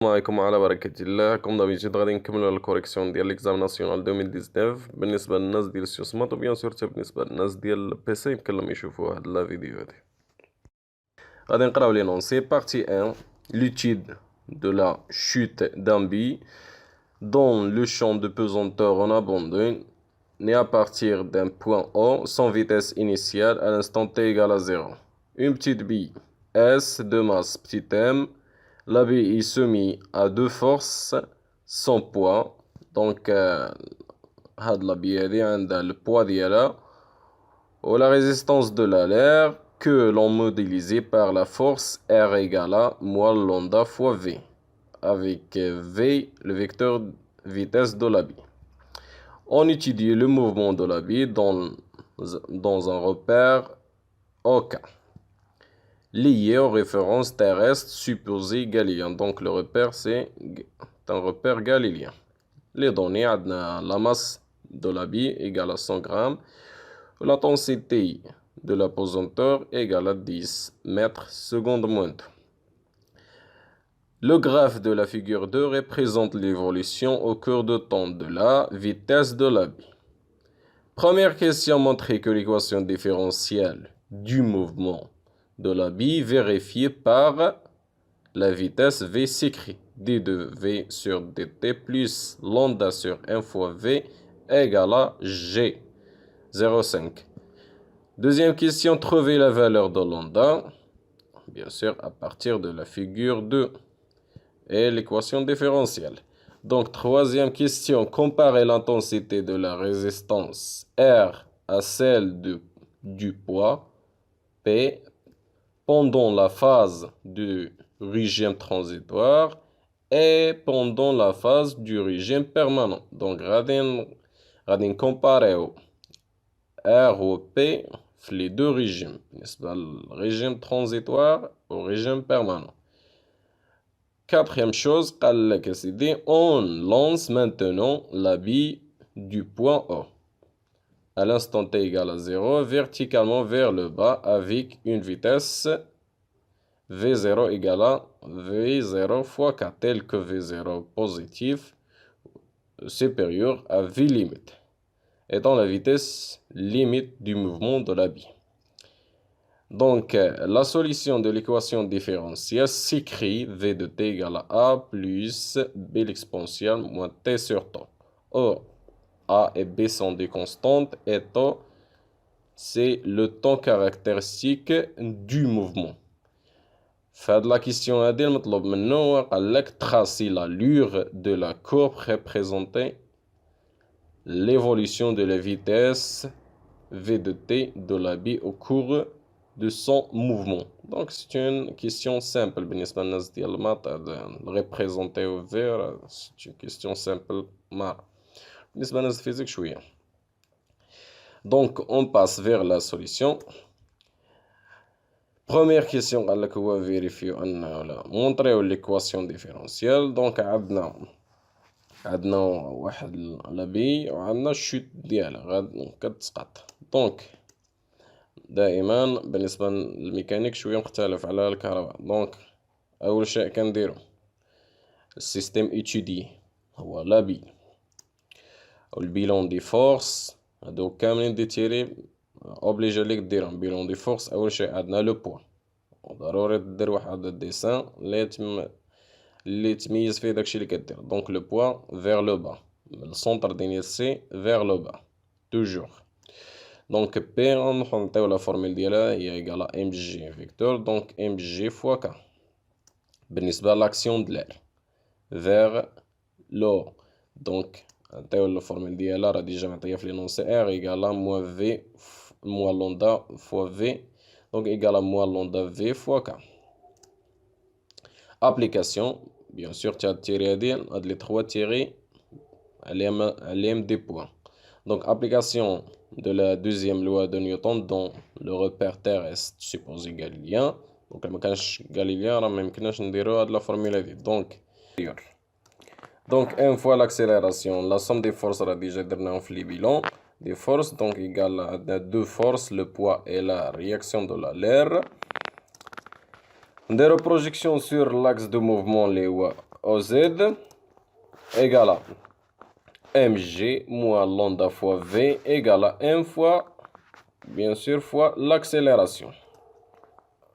عليكم على بركة الله. كوم دابيتيد غادي نكملو الكوريكسيون ديال ليكزام ناسيونال 2019 بالنسبة للناس ديال السيوسمات، وبيان سور حتى بالنسبة للناس ديال البيسي يمكن لهم يشوفوا هاد لا فيديو هادي. غادي نقراو لي نونسي. Partie 1, l'étude de la chute d'un billet dont le champ de pesanteur en abandonne né à partir d'un point O sans vitesse initiale à l'instant t égale à 0. Une petite bille S de masse petit m. La bille est soumise à deux forces sans poids. Donc, la bille a le poids ديالها ou la résistance de l'air que l'on modélise par la force R égale à moins lambda fois V, avec V le vecteur vitesse de la bille. On étudie le mouvement de la bille dans un repère OK, lié aux références terrestres supposées galiléennes. Donc le repère c'est un repère galilien. Les données, la masse de la bille égale à 100 grammes, l'intensité de la pesanteur égale à 10 mètres secondes moindre. Le graphe de la figure 2 représente l'évolution au cours de temps de la vitesse de la bille. Première question, montrer que l'équation différentielle du mouvement de la bille vérifiée par la vitesse V s'écrit d de V sur dt plus lambda sur 1 fois V égale à G 0,5. Deuxième question, trouver la valeur de lambda, bien sûr à partir de la figure 2 et l'équation différentielle. Donc, troisième question, comparer l'intensité de la résistance R à celle du poids P pendant la phase du régime transitoire et pendant la phase du régime permanent. Donc, radin comparer R ou P les deux régimes, le régime transitoire au régime permanent. Quatrième chose, on lance maintenant la bille du point O à l'instant t égale à 0 verticalement vers le bas avec une vitesse V0 égale à V0 fois K, tel que V0 positif supérieur à V limite, étant la vitesse limite du mouvement de la bille. Donc, la solution de l'équation différentielle s'écrit V de t égale à A plus B l'exponentielle moins t sur tau. Or, A et B sont des constantes et tau, c'est le temps caractéristique du mouvement. Fait de la question هذه المطلوب منه قال لك tracer l'allure de la courbe représentant l'évolution de la vitesse V de t de la bille au cours de son mouvement. Donc c'est une question simple. بالنسبة للناس ديال الماط représenter au vert, c'est une question simple. بالنسبة للناس الفيزيك شوية. Donc on passe vers la solution. Première question قال لك هو vérifier أن montrer l'équation différentielle. Donc عندنا واحد لابي وعندنا الشوت ديالها غادي كتسقط. دونك دائما بالنسبة للميكانيك شوية مختلف على الكهرباء. دونك أول شيء كنديرو السيستيم إتودي هو لابي والبيلون دي فورس هادو كاملين ديتيري أوبليجي ليك ديرهم. بيلون دي فورس أول شيء عندنا لو بوا، ضروري دير واحد الديسان اللي تميز فيه داكشي اللي كدير. دونك لو بوا فيغ لو با من السونتر دينيسي فيغ لو با توجور. دونك بي نحطيو لا فورميل ديالها هي ايكالا ام جي فيكتور. دونك ام جي فوا كا بالنسبة لاكسيون د لير فيغ لو. دونك نعطيو لا فورميل ديالها راه ديجا معطية في لينونسي ار ايكالا موان في موان لوندا فوا في. دونك ايكالا موان لوندا في فوا كا. ابليكاسيون بيان سور تاع التيري هاد لي 3 تيري عليهم دي بوان. Donc, application de la deuxième loi de Newton dans le repère terrestre supposé galilien. Donc, لما كانش galilien راه ميمكنناش نديرو هاد لا فورمولا دي. Donc, une fois l'accélération, la somme des forces راه ديجا درناهم في لي بيلون des forces. Donc, égale à deux forces, le poids et la réaction de l'air. نديرو projection sur l'axe de mouvement اللي هو OZ égale à mg moins lambda fois v égale à m fois, bien sûr, fois l'accélération.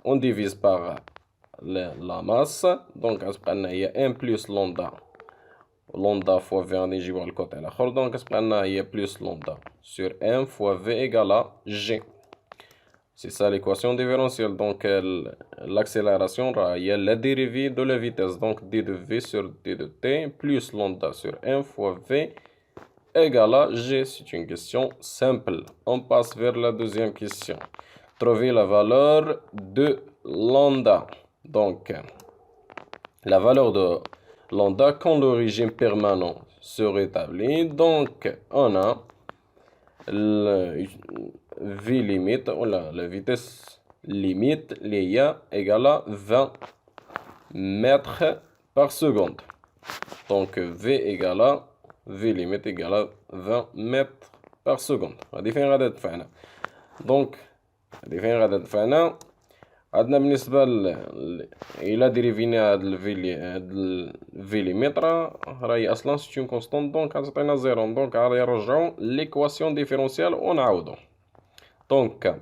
On divise par la masse, donc on a m plus lambda. Lambda fois v on يجيبو على الكوتي الآخر donc تبقى هي plus lambda sur m fois v égale à g. C'est ça l'équation différentielle. Donc l'accélération il y a la dérivée de la vitesse. Donc d de v sur d de t plus lambda sur m fois v égale à g. C'est une question simple. On passe vers la deuxième question. Trouver la valeur de lambda. Donc la valeur de lambda quand le régime permanent se rétablit. Donc on a le v limite, la vitesse limite, l'IA égale à 20 mètres par seconde. Donc v égale à v limite égale à 20 mètres par seconde. هذه فين غادا تدفعنا. Donc هذه فين غادا تدفعنا. عندنا بالنسبة إلى ديريفينا هاد الفي ليميتر راهي أصلا سيت اون كونستونت دونك غتعطينا زيرو دونك غادي نرجعو ليكواسيون ديفيرونسيال ونعوضو. دونك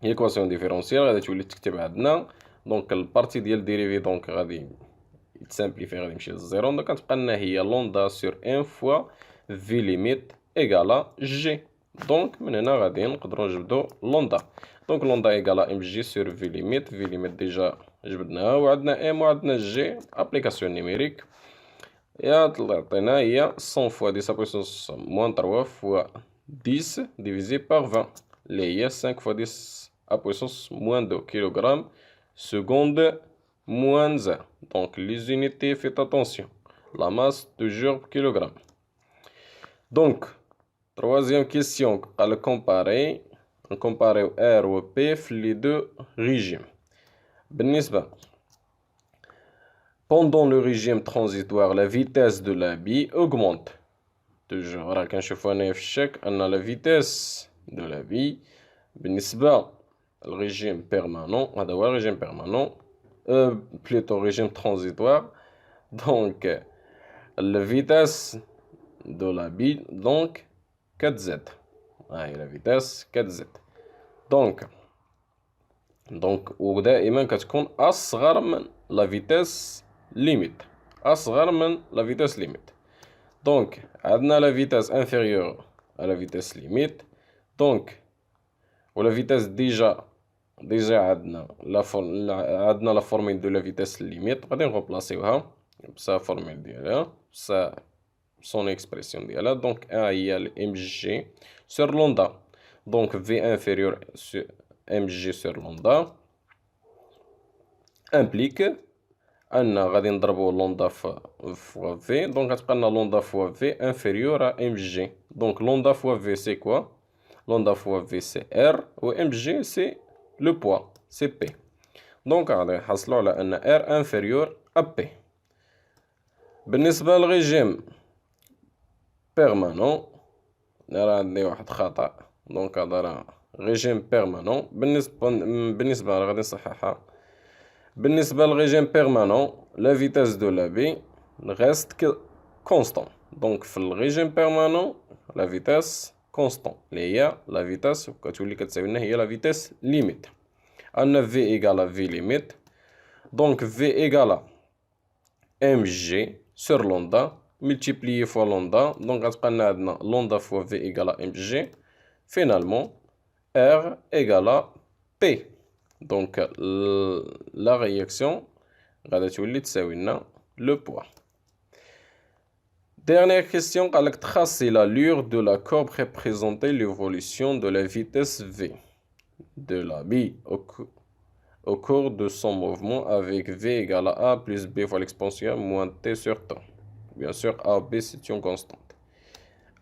ليكواسيون ديفيرونسيال غادي تولي تكتب عندنا دونك البارتي ديال ديريفي دونك غادي يتسامبليفي غادي يمشي للزيرو دونك غتبقى لنا هي لوندا سور ان فوا في ليميت إيكالا جي. دونك من هنا غادي نقدرو نجبدو لوندا. دونك لوندا إيكالا ام جي سور في ليميت ديجا جبدناها وعندنا ام وعندنا جي ابليكاسيون نيميريك عطينا هي 100 فوا 10 بويسونس موان 3 فوا 10 divisé par 20 اللي هي 5 فوا 10 بويسونس موان 2 كيلوغرام seconde moins 1. Donc les unités, faites attention. La masse toujours par kilogramme. Donc, troisième question, à le comparer. On compare R ou P les deux régimes. بالنسبة pendant le régime transitoire, la vitesse de la bille augmente. Toujours, راك نشوفو هنايا في الشك أن la vitesse de la bille بالنسبة الرégime permanent, هذا هو الرégime permanent, plutôt régime transitoire. Donc, la vitesse de la bille, donc 4z. La vitesse 4z. Donc ودائما كتكون أصغر من la vitesse limite. أصغر من la vitesse limite. Donc عندنا la vitesse inférieure à la vitesse limite. Donc ou la vitesse déjà عندنا la formule de la vitesse limite غادي نغوبلاسيوها بصا formule ديالها بصا son expression ديالها. Donc A هي ال mg sur lambda. Donc V inférieur sur mg sur lambda implique أن غادي نضربو lambda fois V. Donc غتبقى لنا lambda fois V inférieur à mg. Donc lambda fois V c'est quoi? Lambda fois V c'est R و mg c'est le poids, c'est P. Donc غادي نحصلو على أن R inférieur à P. بالنسبة للريجيم بيرمانون راه عندي واحد خطأ. دونك هذا راه ريجيم بيرمانون. بالنسبة غادي نصححها. بالنسبة للريجيم بيرمانون لا فيتاس دو لا بي ريست كونستون. دونك في الريجيم بيرمانون لا فيتاس كونستون اللي هي لا فيتاس كتولي كتساوي لنا هي لا فيتاس ليميت. عندنا في ايكالا في ليميت. دونك في ايكالا ام جي sur lambda multiplié fois lambda. Donc غتبقى لنا عندنا lambda fois v égale à mg. Finalement R égale à P. Donc la réaction غادي تولي تساوي لنا le poids. Dernière question, قالك tracer l'allure de la courbe représenter l'évolution de la vitesse v de la bille au cours de son mouvement avec v égale à a plus b fois l'exponentielle moins t sur temps. Bien sûr a b c'est une constante.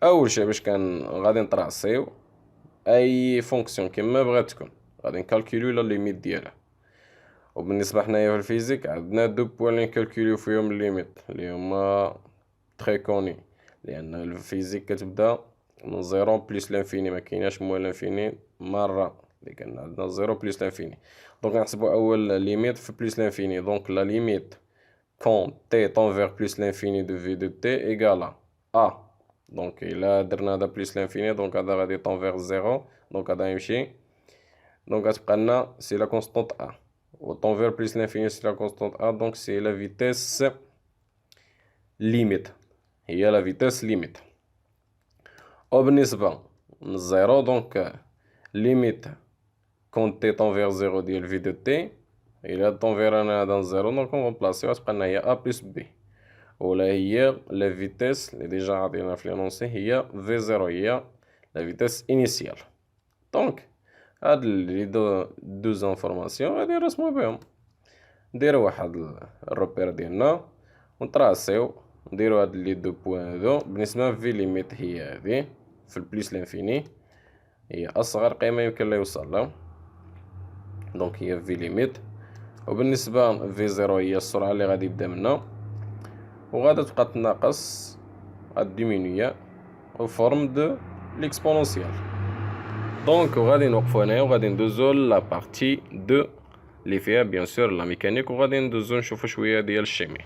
أول شي باش غادي نطراسيو أي فونكسيون كيما بغات تكون غادي نكالكوليو لا ليميت ديالها. وبالنسبة حنايا في الفيزيك عندنا دو بوان لي نكالكوليو فيهم الليميت اللي هما تري كوني لأن الفيزيك كتبدا من زيرو بليس لانفيني مكايناش موان لانفيني مرة اللي كان عندنا زيرو بليس لانفيني. دونك نحسبو أول ليميت في بليس لانفيني. دونك لا ليميت quand t tend vers plus l'infini de v de t égale à a. Donc, il a درنا plus l'infini, donc هذا غادي tend vers 0, donc هذا يمشي. Donc, c'est la constante a. Au tend vers plus l'infini, c'est la constante a, donc c'est la vitesse limite. Il y a la vitesse limite. وبالنسبة من 0, donc limite quand t tend vers 0 ديال v de t, il a tend vers un 0, donc on va remplacer, غتبقى لنا هي a plus b. ولا هي la vitesse اللي ديجا عطينا في لونسي هي v0 هي la vitesse initiale. donc هاد لي دو انفورماسيون غادي نرسمو بهم. نديرو واحد الروبير ديالنا ونطراسيو نديرو هاد لي دو بوين هادو. بالنسبة في ليميت هي هادي في البليس لانفيني هي أصغر قيمة يمكن لا يوصل لها، دونك هي في ليميت. وبالنسبة في زيرو هي السرعة اللي غادي يبدا منها، وغادا تبقى تناقص غاد ديمينويا او فورم دو ليكسبونونسيال. دونك وغادي نوقفو هنايا وغادي ندوزو لا بارتي دو اللي فيها بيان سور لا ميكانيك، وغادي ندوزو نشوفو شوية ديال الشيمي.